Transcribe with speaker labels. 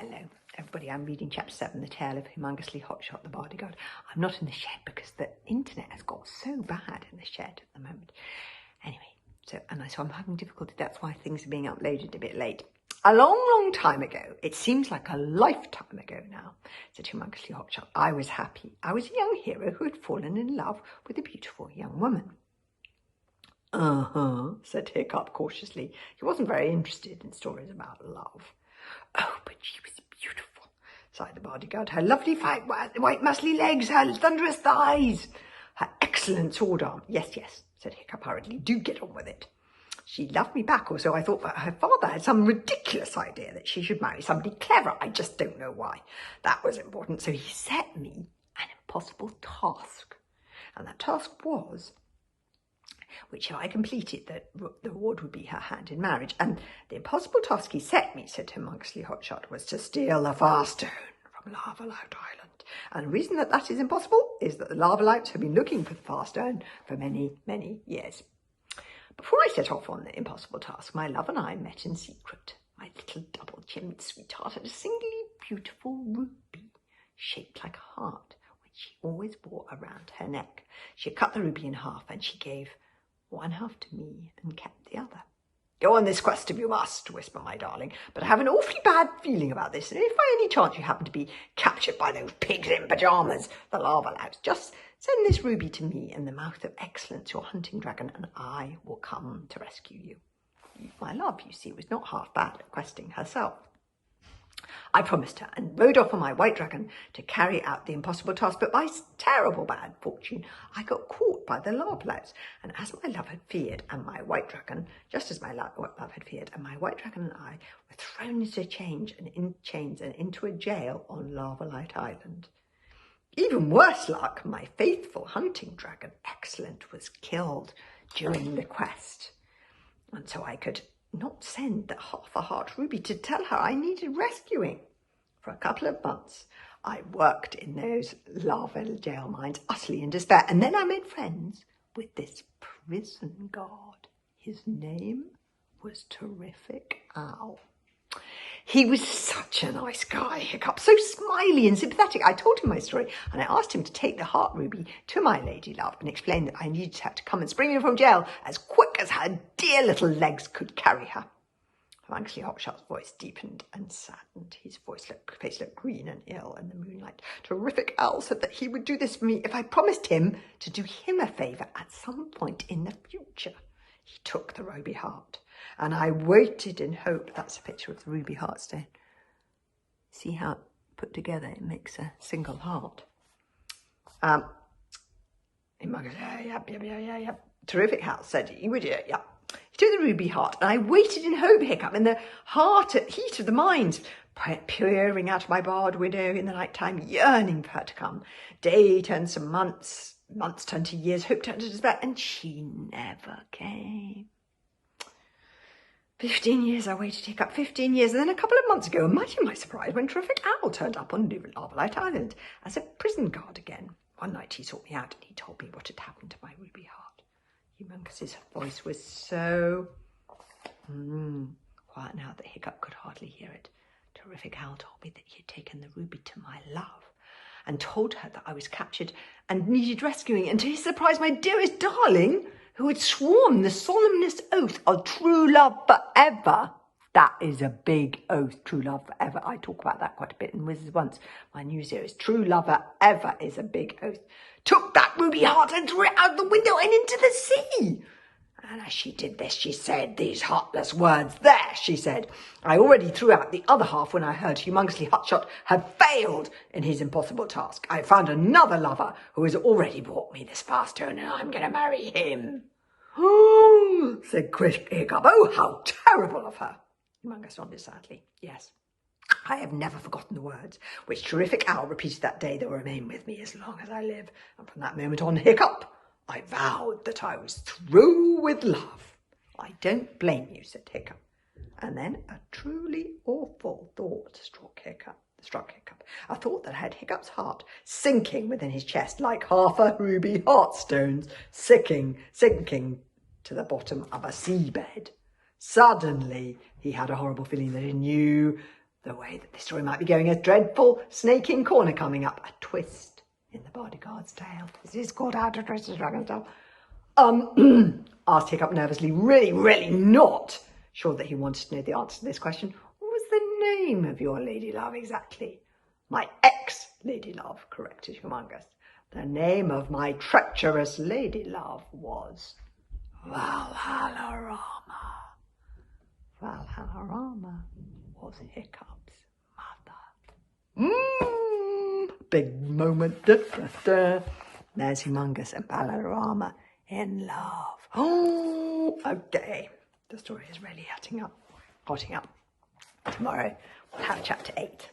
Speaker 1: Hello, everybody. I'm reading chapter 7, The Tale of Humongously Hotshot the Bodyguard. I'm not in the shed because the internet has got so bad in the shed at the moment. Anyway, so I'm having difficulty. That's why things are being uploaded a bit late. A long time ago, it seems like a lifetime ago now, said Humongously Hotshot, I was happy. I was a young hero who had fallen in love with a beautiful young woman. Said Hiccup cautiously. He wasn't very interested in stories about love. Oh, but she was beautiful, sighed the bodyguard. Her lovely white muscly legs, her thunderous thighs, her excellent sword arm. Yes, said Hiccup hurriedly. Do get on with it. She loved me back, or so I thought, but her father had some ridiculous idea that she should marry somebody clever. I just don't know why. That was important, so he set me an impossible task. And that task was, which if I completed, the reward would be her hand in marriage. And the impossible task he set me, said Humongously Hotshot, was to steal the Far Stone from Lavalout Island. And the reason that is impossible is that the Lavalouts have been looking for the Far Stone for many years. Before I set off on the impossible task, my love and I met in secret. My little double-chinned sweetheart had a singularly beautiful ruby shaped like a heart, which she always wore around her neck. She cut the ruby in half and she gave one half to me and kept the other. Go on this quest if you must, whispered my darling, but I have an awfully bad feeling about this, and if by any chance you happen to be captured by those pigs in pyjamas, the Lavalouts, just send this ruby to me in the mouth of Excellence, your hunting dragon, and I will come to rescue you. My love, you see, was not half bad at questing herself. I promised her and rode off on my white dragon to carry out the impossible task, but by terrible bad fortune, I got caught by the Lavalouts, and as my love had feared, and my white dragon, just as my love had feared, and my white dragon and I were thrown into chains and into a jail on Lavalout Island. Even worse luck, my faithful hunting dragon, Excellent, was killed during the quest, and so I could not send the half-a-heart ruby to tell her I needed rescuing. For a couple of months, I worked in those lava jail mines, utterly in despair, and then I made friends with this prison guard. His name was Terrific Owl. He was such a nice guy, Hiccup, so smiley and sympathetic. I told him my story, and I asked him to take the heart ruby to my lady love and explain that I needed her to come and spring me from jail as quick as her dear little legs could carry her. Humongously Hotshot's voice deepened and saddened. His face looked green and ill in the moonlight. Terrific Owl said that he would do this for me if I promised him to do him a favour at some point in the future. He took the ruby heart, and I waited in hope. That's a picture of the ruby heart stone. See how put together it makes a single heart. Terrific Owl said he would, yeah. He took the ruby heart, and I waited in hope, Hiccup, in the heat of the mines, peering out of my barred window in the night time, yearning for her to come. Day turned to months, months turned to years, hope turned to despair, and she never came. 15 years I waited, Hiccup, 15 years, and then a couple of months ago, imagine my surprise when Terrific Owl turned up on Lavalout Island as a prison guard again. One night he sought me out and he told me what had happened to my ruby heart. Humongous's voice was so quiet now that Hiccup could hardly hear it. Terrific Owl told me that he had taken the ruby to my love and told her that I was captured and needed rescuing, and to his surprise, my dearest darling, who had sworn the solemnest oath of true love forever. That is a big oath, true love forever. I talk about that quite a bit in Wizards Once. My new series, True Love Forever, is a big oath. Took that ruby heart and threw it out the window and into the sea. And as she did this, she said these heartless words. There, she said, I already threw out the other half when I heard Humongously Hotshot had failed in his impossible task. I found another lover who has already brought me this Far Stone, and I'm going to marry him. Oh, said Hiccup. Oh, how terrible of her. Humongous nodded sadly. Yes, I have never forgotten the words which Terrific Owl repeated that day. They will remain with me as long as I live. And from that moment on, Hiccup, I vowed that I was through with love. I don't blame you, said Hiccup. And then a truly awful thought struck Hiccup. A thought that had Hiccup's heart sinking within his chest like half a ruby heartstones sinking to the bottom of a seabed. Suddenly, he had a horrible feeling that he knew the way that this story might be going, a dreadful snaking corner coming up, a twist in the bodyguard's tale. Is this called How to Twist a Dragon's Tail? Asked Hiccup nervously, really not sure that he wanted to know the answer to this question. What was the name of your lady love exactly? My ex-lady love, corrected Humongous. The name of my treacherous lady love was Valhallarama. Valhallarama was Hiccup's mother. Big moment. Da, da, da. There's Humongous and Valhallarama in love. Oh, okay. The story is really hotting up. Tomorrow we'll have chapter 8.